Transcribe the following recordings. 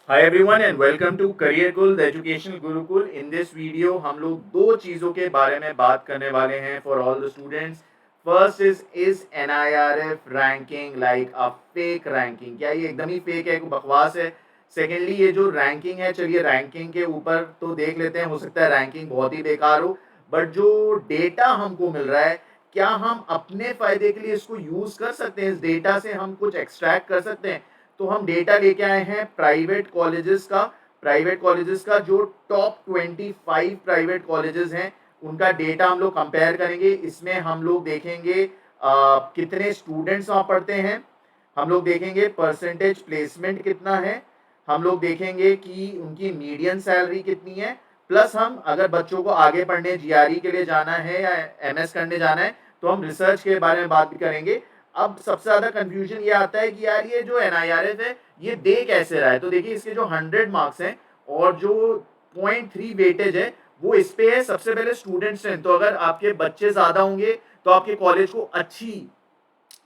Hi everyone and welcome to Career Kul, the Educational Gurukul. In this video हम लोग दो चीज़ों के बारे में बात करने वाले हैं for all the students. First is NIRF ranking like a fake ranking? क्या ये एकदम ही fake है, कोई बकवास है? Secondly ये जो ranking है, चलिए ranking के ऊपर तो देख लेते हैं, हो सकता है ranking बहुत ही बेकार हो, बट जो डेटा हमको मिल रहा है, क्या हम अपने फायदे के लिए इसको यूज़ कर सकते हैं? इस डेटा से हम कुछ एक्सट्रैक्ट कर सकते हैं? तो हम डेटा लेके आए हैं प्राइवेट कॉलेजेस का जो टॉप 25 प्राइवेट कॉलेजेस हैं उनका डेटा हम लोग कंपेयर करेंगे। इसमें हम लोग देखेंगे कितने स्टूडेंट्स वहाँ पढ़ते हैं, हम लोग देखेंगे परसेंटेज प्लेसमेंट कितना है, हम लोग देखेंगे कि उनकी मीडियन सैलरी कितनी है, प्लस हम अगर बच्चों को आगे पढ़ने जीआरई के लिए जाना है या एमएस करने जाना है तो हम रिसर्च के बारे में बात भी करेंगे। अब सबसे ज्यादा कंफ्यूजन ये आता है कि यार ये जो एनआईआरएफ है ये दे कैसे रहा है। तो देखिए इसके जो 100 मार्क्स हैं और जो 0.3 वेटेज है वो इस पे है। सबसे पहले स्टूडेंट स्ट्रेंथ, तो अगर आपके बच्चे ज्यादा होंगे तो आपके कॉलेज को अच्छी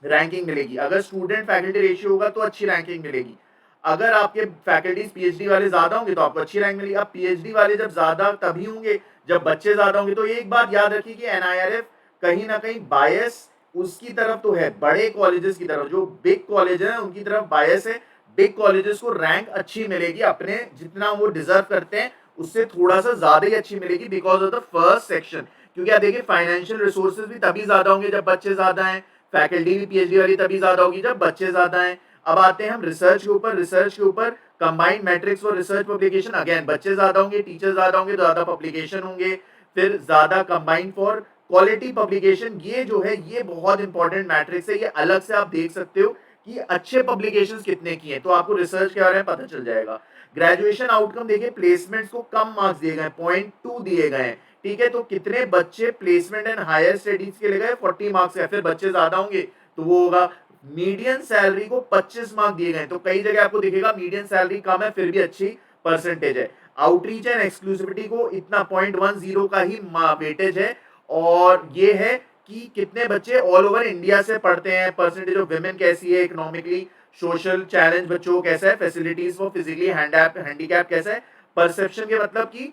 रैंकिंग मिलेगी। अगर स्टूडेंट फैकल्टी रेशियो होगा तो अच्छी रैंकिंग मिलेगी। अगर आपके फैकल्टीज पीएचडी वाले ज्यादा होंगे तो आपको अच्छी रैंक मिलेगी। अब पीएचडी वाले जब ज्यादा तभी होंगे जब बच्चे ज्यादा होंगे। तो एक बात याद रखिए कि एनआईआरएफ कहीं ना कहीं बायस उसकी तरफ तो है, बड़े कॉलेजेस की तरफ, जो बिग कॉलेज है उनकी तरफ बायस है। बिग कॉलेजेस को रैंक अच्छी मिलेगी, अपने जितना वो डिजर्व करते हैं उससे थोड़ा सा ज्यादा ही अच्छी मिलेगी because of the first section. क्योंकि आप देखिए फाइनेंशियल रिसोर्सेज भी तभी ज्यादा होंगे जब बच्चे ज्यादा हैं, फैकल्टी भी पीएचडी वाली तभी ज्यादा होगी जब बच्चे ज्यादा हैं। अब आते हैं हम रिसर्च के ऊपर combined matrix for research publication. Again बच्चे ज्यादा होंगे, टीचर ज्यादा होंगे तो ज्यादा पब्लिकेशन होंगे, फिर ज्यादा कंबाइंड फॉर क्वालिटी पब्लिकेशन। ये जो है ये बहुत इंपॉर्टेंट मैट्रिक्स है, ये अलग से आप देख सकते हो कि अच्छे पब्लिकेशंस कितने की हैं, तो आपको रिसर्च के बारे में पता चल जाएगा। ग्रेजुएशन आउटकम देखिए, प्लेसमेंट्स को कम मार्क्स दिए गए, 0.2 दिए गए हैं। ठीक है, तो कितने बच्चे प्लेसमेंट एंड हायर स्टडीज के लिए गए, 40 मार्क्स है। फिर बच्चे ज्यादा होंगे तो वो होगा। मीडियन सैलरी को 25 मार्क्स दिए गए, तो कई जगह आपको दिखेगा मीडियन सैलरी कम है फिर भी अच्छी परसेंटेज है। आउटरीच एंड एक्सक्लूसिविटी को इतना 0.10 का ही वेटेज है। और ये है कि कितने बच्चे ऑल ओवर इंडिया से पढ़ते हैं, परसेंटेज ऑफ विमेन कैसी है, इकोनॉमिकली सोशल चैलेंज बच्चों को कैसा है, फैसिलिटीज फॉर फिजिकली हैंडीकैप कैसा है, परसेप्शन के मतलब कि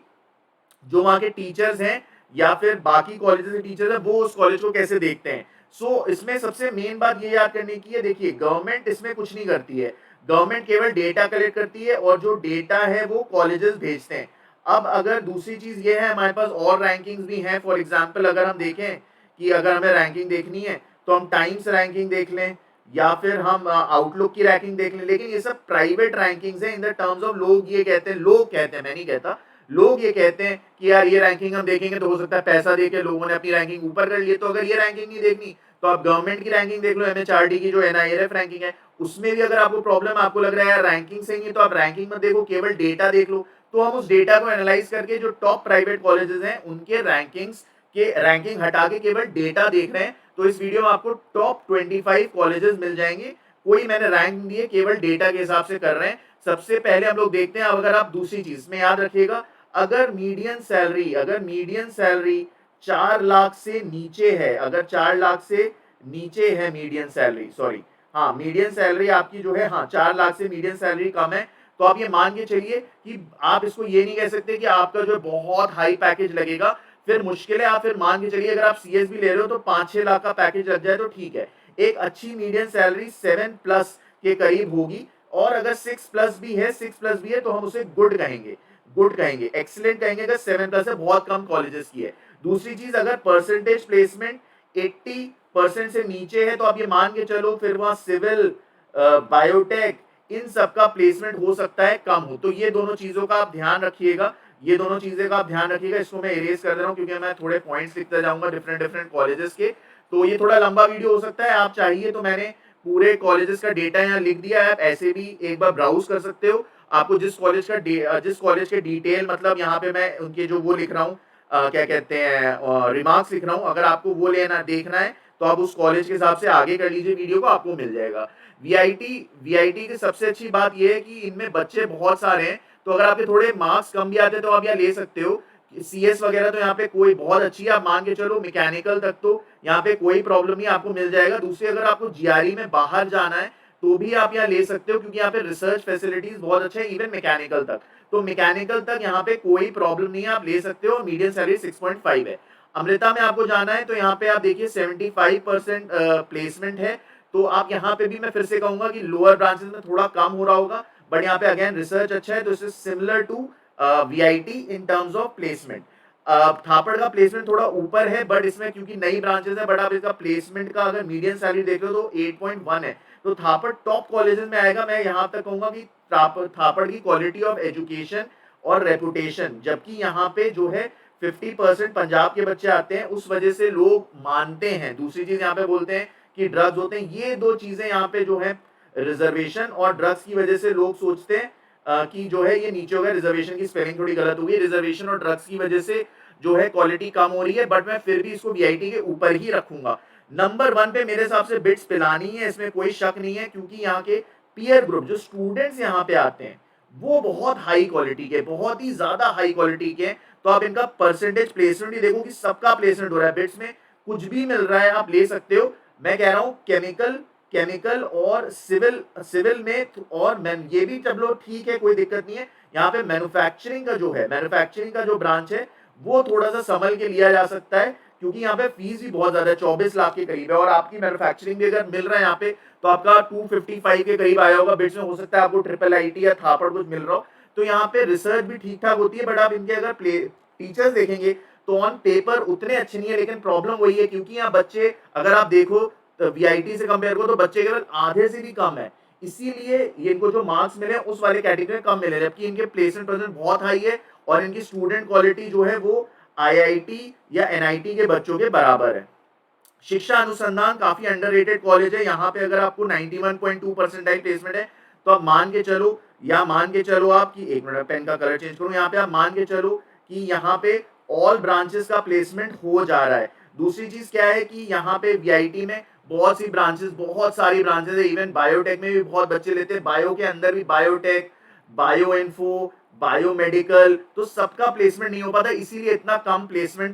जो वहां के टीचर्स हैं या फिर बाकी कॉलेजेस के टीचर्स हैं वो उस कॉलेज को कैसे देखते हैं। इसमें सबसे मेन बात ये याद करने की है, देखिए गवर्नमेंट इसमें कुछ नहीं करती है, गवर्नमेंट केवल डेटा कलेक्ट करती है और जो डेटा है वो कॉलेजेस भेजते हैं। अब अगर दूसरी चीज ये है, हमारे पास और रैंकिंग्स भी हैं। फॉर एग्जाम्पल अगर हम देखें कि अगर हमें रैंकिंग देखनी है तो हम टाइम्स रैंकिंग देख लें या फिर हम आउटलुक की रैंकिंग देख लें, लेकिन ये सब प्राइवेट रैंकिंग्स हैं। इन द टर्म्स ऑफ लोग ये कहते हैं, लोग कहते हैं, मैं नहीं कहता, लोग ये कहते हैं कि यार ये रैंकिंग हम देखेंगे तो हो सकता है पैसा देके लोगों ने अपनी रैंकिंग ऊपर कर ली। तो अगर ये रैंकिंग नहीं देखनी तो आप गवर्नमेंट की रैंकिंग देख लो, एमएचआरडी की जो एनआईआरएफ रैंकिंग है उसमें भी अगर आपको प्रॉब्लम, आपको लग रहा है यार रैंकिंग सही है, तो आप रैंकिंग मत देखो, केवल डेटा देख लो। तो हम उस डेटा को एनालाइज करके जो टॉप प्राइवेट कॉलेजेस हैं उनके रैंकिंग हटा के केवल डेटा देख रहे हैं। तो इस वीडियो में आपको टॉप 25 कॉलेजेस मिल जाएंगे, कोई मैंने रैंक दिए, केवल डेटा के हिसाब से कर रहे हैं। सबसे पहले हम लोग देखते हैं। अब अगर आप दूसरी चीज में याद रखिएगा, अगर मीडियन सैलरी 4 लाख से नीचे है, अगर 4 लाख से नीचे है मीडियन सैलरी, सॉरी, हाँ मीडियन सैलरी आपकी जो है, हाँ 4 लाख से मीडियन सैलरी कम है, तो आप ये मान के चलिए कि आप इसको ये नहीं कह सकते कि आपका जो बहुत हाई पैकेज लगेगा, फिर मुश्किल है। आप फिर मान के चलिए अगर आप सीएस भी ले रहे हो तो 5-6 लाख का पैकेज लग जाए तो ठीक है। एक अच्छी मीडियन सैलरी 7+ के करीब होगी, और अगर 6+ भी है तो हम उसे गुड कहेंगे, एक्सीलेंट कहेंगे अगर 7+ है, बहुत कम कॉलेजेस की है। दूसरी चीज, अगर परसेंटेज प्लेसमेंट 80% से नीचे है तो आप ये मान के चलो फिर वहां सिविल, बायोटेक, इन सब का प्लेसमेंट हो सकता है कम हो। तो ये दोनों चीजों का आप ध्यान रखिएगा, इसको मैं इरेज कर दे रहा हूं क्योंकि मैं थोड़े पॉइंट्स लिखता जाऊंगा डिफरेंट डिफरेंट कॉलेजेस के। तो ये थोड़ा लंबा वीडियो हो सकता है, आप चाहिए तो मैंने पूरे कॉलेजेस का डेटा यहाँ लिख दिया है, आप ऐसे भी एक बार ब्राउज कर सकते हो। आपको जिस कॉलेज के डिटेल, मतलब यहाँ पे मैं उनके जो वो लिख रहा हूँ, क्या कहते हैं, रिमार्क्स लिख रहा हूँ, अगर आपको वो लेना देखना है तो आप उस कॉलेज के हिसाब से आगे कर लीजिए वीडियो को, आपको मिल जाएगा। वीआईटी की सबसे अच्छी बात यह है कि इनमें बच्चे बहुत सारे हैं, तो अगर आपके थोड़े मार्क्स कम भी आते हैं तो आप यहाँ ले सकते हो। सीएस वगैरह तो यहाँ पे कोई बहुत अच्छी है, आप मान के चलो मैकेनिकल तक तो यहाँ पे कोई प्रॉब्लम नहीं, आपको मिल जाएगा। दूसरी, अगर आपको जीआरई में बाहर जाना है तो भी आप यहाँ ले सकते हो, क्योंकि यहाँ पे रिसर्च फैसिलिटीज बहुत अच्छा है, इवन मैकेनिकल तक। तो मैकेनिकल तक यहाँ पे कोई प्रॉब्लम नहीं है, आप ले सकते हो। मीडियम सैलरी 6.5 है। अमृता में आपको जाना है तो यहाँ पे आप देखिए 75% प्लेसमेंट है। तो आप यहाँ पे भी मैं फिर से कहूंगा कि लोअर ब्रांचेस में थोड़ा कम हो रहा होगा, बट यहाँ पे अगेन रिसर्च अच्छा है, तो इस similar to VIT in terms of placement. Thapar का प्लेसमेंट थोड़ा ऊपर है, बट इसमें क्योंकि नई ब्रांचेस है, बट आप इसका प्लेसमेंट का अगर मीडियम सैलरी देख लो तो 8.1 है। तो थापड़ टॉप कॉलेजेस में आएगा। मैं यहाँ तक कहूंगा कि थापड़ की क्वालिटी ऑफ एजुकेशन और रेपुटेशन, जबकि यहाँ पे जो है 50% पंजाब के बच्चे आते हैं, उस वजह से लोग मानते हैं। दूसरी चीज यहाँ पे बोलते हैं कि ड्रग्स होते हैं, ये दो चीजें यहाँ पे जो है रिजर्वेशन और ड्रग्स की वजह से लोग सोचते हैं कि जो है ये नीचे हो गया। रिजर्वेशन की स्पेलिंग थोड़ी गलत हो गई, रिजर्वेशन और ड्रग्स की वजह से जो है क्वालिटी कम हो रही है, बट मैं फिर भी इसको वीआईटी के ऊपर ही रखूंगा। नंबर 1 पे मेरे हिसाब से बिट्स पिलानी है, इसमें कोई शक नहीं है, क्योंकि यहाँ के पीयर ग्रुप जो स्टूडेंट्स यहाँ पे आते हैं वो बहुत हाई क्वालिटी के, बहुत ही ज्यादा हाई क्वालिटी के। तो आप इनका परसेंटेज प्लेसमेंट ही देखो कि सबका प्लेसमेंट हो रहा है। बिट्स में कुछ भी मिल रहा है, आप ले सकते हो। मैं कह रहा हूँ केमिकल और सिविल में, और ये भी चलो ठीक है, कोई दिक्कत नहीं है। यहाँ पे मैन्युफैक्चरिंग का जो ब्रांच है वो थोड़ा सा संभल के लिया जा सकता है, क्योंकि यहाँ पे फीस भी बहुत ज्यादा है, 24 लाख के करीब है। और आपकी मैन्युफैक्चरिंग भी अगर मिल रहा है यहाँ पे तो आपका 255 के करीब आया होगा। बिट्स में हो सकता है आपको ट्रिपल आईटी या थापड़ कुछ मिल रहा हो। तो यहाँ पे रिसर्च भी ठीक ठाक होती है, बट आप इनके अगर टीचर्स देखेंगे तो ऑन पेपर उतने अच्छे नहीं है। लेकिन प्रॉब्लम वही है, क्योंकि यहाँ बच्चे अगर आप देखो वीआईटी से कंपेयर करो तो बच्चे केवल आधे से भी कम है, इसीलिए ये इनको जो मार्क्स मिले उस वाले कैटेगरी में कम मिले, जबकि इनके प्लेसमेंट परसेंट बहुत हाई है और इनकी स्टूडेंट क्वालिटी जो है वो आईआईटी या एनआईटी के बच्चों के बराबर है। शिक्षा अनुसंधान काफी अंडररेटेड कॉलेज है। यहाँ पे अगर आपको 91.2 परसेंटाइल प्लेसमेंट है तो आप मान के चलो आप कि, एक मिनट पेन का कलर चेंज करूं, यहाँ पे आप मान के चलो कि यहाँ पे ऑल ब्रांचेस का प्लेसमेंट हो जा रहा है। दूसरी चीज क्या है कि यहाँ पे वीआईटी में बहुत सारी ब्रांचेस है, इवन बायोटेक में भी बहुत बच्चे लेते हैं, बायो के अंदर भी बायोटेक, बायो इन्फो, बायोमेडिकल, तो सबका प्लेसमेंट नहीं हो पाता, इसीलिए इतना कम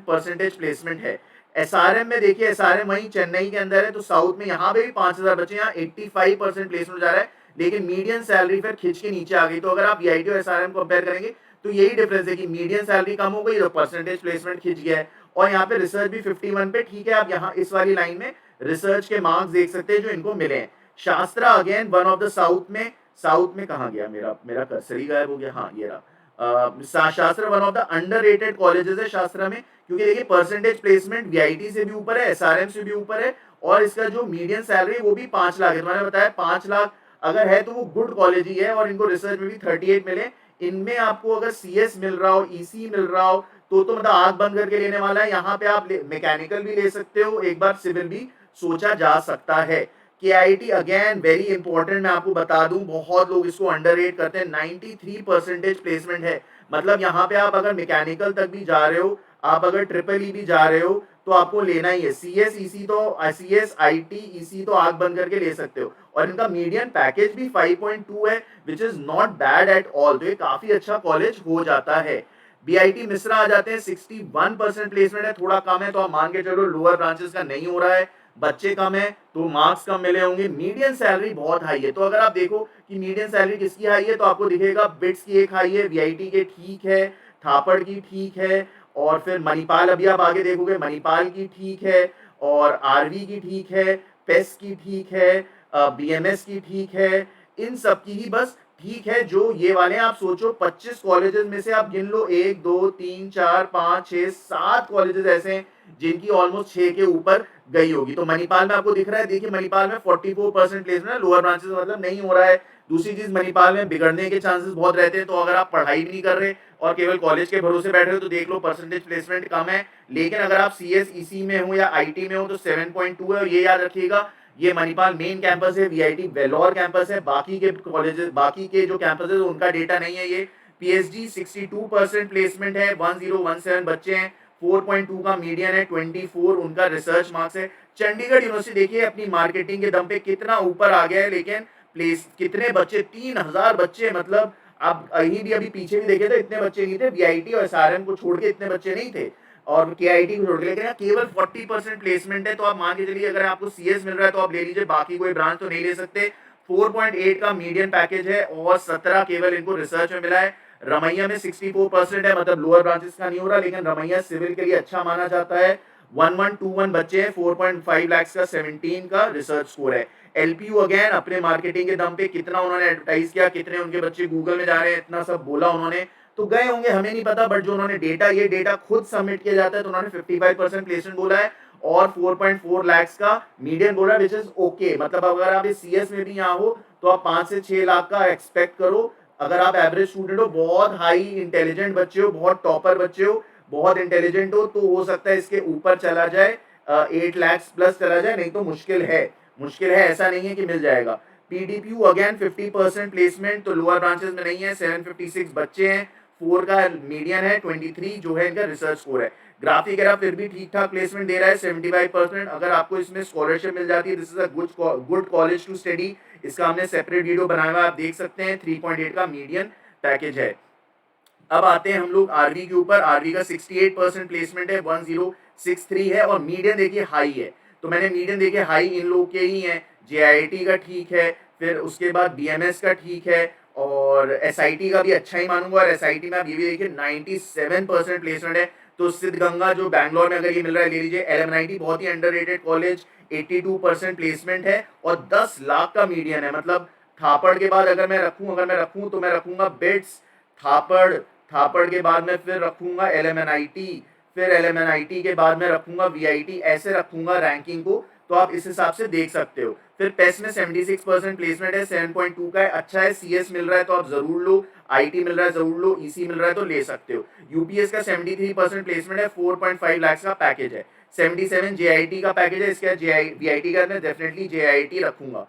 परसेंटेज प्लेसमेंट है। एसआरएम में देखिए, एसआरएम वहीं चेन्नई के अंदर है, तो साउथ में यहाँ पे भी 5000 बच्चे, यहाँ 85% प्लेसमेंट जा रहा है, लेकिन मीडियन सैलरी फिर खिंच के नीचे आ गई। तो अगर आप वीआईटी और एसआरएम कंपेयर करेंगे तो यही डिफरेंस है कि मीडियन सैलरी कम हो गई तो परसेंटेज प्लेसमेंट खिंच गया है। और यहाँ पे रिसर्च भी 51 पे ठीक है। आप यहाँ इस वाली लाइन में रिसर्च के मार्क्स देख सकते हैं जो इनको मिले हैं। शास्त्रा again one of the south में कहाँ गया मेरा कर्सर ही गायब हो गया, हाँ ये रहा। शास्त्रा one of the underrated colleges है शास्त्रा में, क्योंकि देखिए परसेंटेज प्लेसमेंट वीआईटी से भी ऊपर है, एसआरएम से भी ऊपर है, और इसका जो मीडियन सैलरी वो भी 5 लाख है। तो मैंने बताया 5 लाख अगर है तो वो गुड कॉलेज ही है। और इनको रिसर्च में भी 38 मिले। इनमें आपको अगर सीएस मिल रहा हो, ईसी मिल रहा हो, तो मतलब आंख बंद करके लेने वाला है। यहाँ पे आप मैकेनिकल भी ले सकते हो, एक बार सिविल भी सोचा जा सकता है। केआईटी अगेन वेरी इंपॉर्टेंट, मैं आपको बता दूं, बहुत लोग इसको अंडररेट करते हैं। 93% प्लेसमेंट है, मतलब यहाँ पे आप अगर मैकेनिकल तक भी जा रहे हो, आप अगर ट्रिपल ई भी जा रहे हो, तो आपको लेना ही है। सीएस ईसी तो सीएस आईटी ईसी तो आंख बंद करके ले सकते हो। और इनका मीडियन पैकेज भी 5.2 है, which is not bad at all. तो ये काफी अच्छा कॉलेज हो जाता है। बीआईटी मिश्रा आ जाते हैं, 61% प्लेसमेंट है, थोड़ा कम है, तो आप मान के चलो लोअर ब्रांचेस का नहीं हो रहा है, बच्चे कम है तो मार्क्स कम मिले होंगे। मीडियन सैलरी बहुत हाई है, तो अगर आप देखो कि मीडियन सैलरी किसकी हाई है तो आपको दिखेगा बिट्स की एक हाई है, वीआईटी के ठीक है, थापड़ की ठीक है, और फिर मणिपाल, अभी आप आगे देखोगे मणिपाल की ठीक है, और आरवी की ठीक है, पेस की ठीक है, बीएमएस की ठीक है, इन सब की ही बस ठीक है। जो ये वाले आप सोचो 25 कॉलेजेस में से आप गिन लो 1 2 3 4 5 6 7 कॉलेजेस ऐसे हैं जिनकी ऑलमोस्ट 6 के ऊपर गई होगी। तो मणिपाल में आपको दिख रहा है, देखिए मणिपाल में 44% प्लेसमेंट है, लोअर ब्रांचेस मतलब नहीं हो रहा है। दूसरी चीज, मणिपाल में बिगड़ने के चांसेस बहुत रहते हैं, तो अगर आप पढ़ाई भी नहीं कर रहे और केवल कॉलेज के भरोसे बैठे हो तो देख लो परसेंटेज प्लेसमेंट कम है। लेकिन अगर आप सीएस ईसी में हो या आईटी में हो तो 7.2 है। और ये याद रखिएगा, ये मणिपाल मेन कैंपस है, वीआईटी वेलोर कैंपस है, बाकी के कॉलेजेस, बाकी के जो कैंपस है उनका डेटा नहीं है। ये पीएचडी 62% प्लेसमेंट है, 1017 बच्चे हैं, 4.2 का मीडियन है, 24 उनका रिसर्च मार्क्स है। चंडीगढ़ यूनिवर्सिटी देखिए अपनी मार्केटिंग के दम पे कितना ऊपर आ गया है, लेकिन प्लेस कितने बच्चे, 3000 बच्चे, मतलब आप कहीं भी अभी पीछे भी देखे तो इतने बच्चे नहीं थे, वीआईटी और एसआरएम को छोड़ के इतने बच्चे नहीं थे, और केआईटी को छोड़ के, लेकिन केवल 40% प्लेसमेंट है। तो आप मान के चलिए अगर आपको सीएस मिल रहा है तो आप ले लीजिए, बाकी कोई ब्रांच तो नहीं ले सकते। 4.8 का मीडियन पैकेज है और 17 केवल इनको रिसर्च में मिला है। रमैया में 64% है, मतलब लोअर ब्रांचेस का नहीं हो रहा, लेकिन रमैया सिविल के लिए अच्छा माना जाता है। 1121 बच्चे हैं, 4.5 लाख का 17 का रिसर्च स्कोर है। एलपीयू अगेन अपने मार्केटिंग के दम पे कितना उन्होंने एडवर्टाइज किया, कितने उनके बच्चे गूगल में जा रहे हैं, इतना सब बोला उन्होंने, तो गए होंगे हमें नहीं पता, बट जो उन्होंने डेटा, ये डेटा खुद सबमिट किया जाता है, तो उन्होंने 55% प्लेसमेंट बोला है और 4.4 लाख का मीडियन बोला, विच इज ओके। मतलब अगर आप इस सीएस में भी यहाँ हो तो आप 5 से 6 लाख का एक्सपेक्ट करो। अगर आप एवरेज स्टूडेंट हो, बहुत हाई इंटेलिजेंट बच्चे हो, बहुत टॉपर बच्चे हो, बहुत इंटेलिजेंट हो, तो हो सकता है इसके ऊपर चला जाए, 8 लाख प्लस चला जाए, नहीं तो मुश्किल है, ऐसा नहीं है कि मिल जाएगा। पीडीपीयू अगेन 50% प्लेसमेंट, तो लोअर ब्रांचेस में नहीं है, 756 बच्चे हैं, 4 का मीडियन है, 23 जो है इनका रिसर्च स्कोर है। ग्राफिक एरा फिर भी ठीक ठाक प्लेसमेंट दे रहा है, 75%। अगर आपको इसमें स्कॉलरशिप मिल जाती है, this is a good college to study. इसका हमने सेपरेट वीडियो बनाया हुआ, आप देख सकते हैं। 3.8 का मीडियन पैकेज है। अब आते हैं हम लोग आरवी के ऊपर। आरवी का 68% प्लेसमेंट है, 1063 है और मीडियन देखिए हाई है। तो मैंने मीडियन देखे हाई इन लोग के ही है। जेआईटी का ठीक है, फिर उसके बाद बीएमएस का ठीक है और एसआईटी का भी अच्छा ही मानूंगा। और एसआईटी में आप ये भी देखिए 97% प्लेसमेंट है। तो सिद्धगंगा जो बैंगलोर में अगर ये मिल रहा है ले लीजिए। एलएमआईटी बहुत ही अंडररेटेड कॉलेज, 82% प्लेसमेंट है और 10 लाख का मीडियन है। मतलब थापड़ के बाद अगर मैं रखूं तो मैं रखूंगा बिट्स, थापड़, थापड़ के बाद में फिर रखूंगा एलएमएनआईटी, फिर एलएमएनआईटी के बाद में रखूंगा वीआईटी, ऐसे रखूंगा रैंकिंग को। तो आप इस हिसाब से देख सकते हो। फिर पेस में 76% प्लेसमेंट है, 7.2 का है, अच्छा है। सीएस मिल रहा है तो आप जरूर लो, आईटी मिल रहा है जरूर लो, ईसी मिल रहा है तो ले सकते हो। यूपीएस का 73% प्लेसमेंट है, 4.5 लाख का पैकेज है। 77 जेआईटी का पैकेज है, इसके वीआईटी का मैं डेफिनेटली जेआईटी रखूंगा।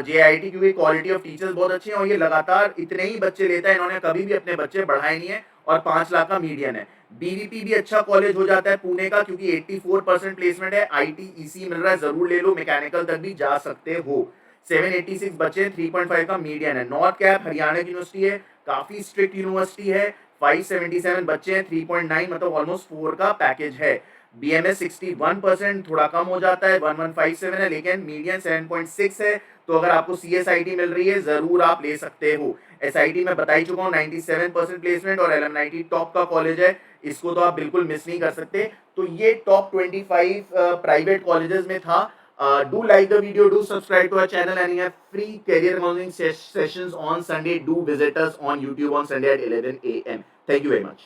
जेआईटी क्योंकि क्वालिटी ऑफ टीचर्स बहुत अच्छी है और ये लगातार इतने ही बच्चे लेता है, इन्होंने कभी भी अपने बच्चे बढ़ाए नहीं है और 5 लाख का मीडियन है। बीवीपी भी अच्छा कॉलेज हो जाता है पुणे का, क्योंकि 84% प्लेसमेंट है। आईटी ईसी मिल रहा है, जरूर ले लो, मैकेनिकल तक भी जा सकते हो। 786 बच्चे, 3.5 का मीडियन है। नॉर्थ कैप हरियाणा यूनिवर्सिटी है, काफी स्ट्रिक्ट यूनिवर्सिटी है। 577 बच्चे हैं, 3.9 मतलब ऑलमोस्ट 4 का पैकेज है। बीएमएस 61%, थोड़ा कम हो जाता है, 1157 है, लेकिन मीडियन 7.6 है। तो अगर आपको सीएसआईटी मिल रही है जरूर आप ले सकते हो। एसआईटी में बता ही चुका हूँ, 97% प्लेसमेंट और एलएमआईटी टॉप का कॉलेज है, इसको तो आप बिल्कुल मिस नहीं कर सकते। तो ये टॉप 25 प्राइवेट कॉलेजेस में था। Do like the video, do subscribe to our channel, and you have free career counseling sessions on Sunday. Do visit us on YouTube on Sunday at 11 a.m. Thank you very much.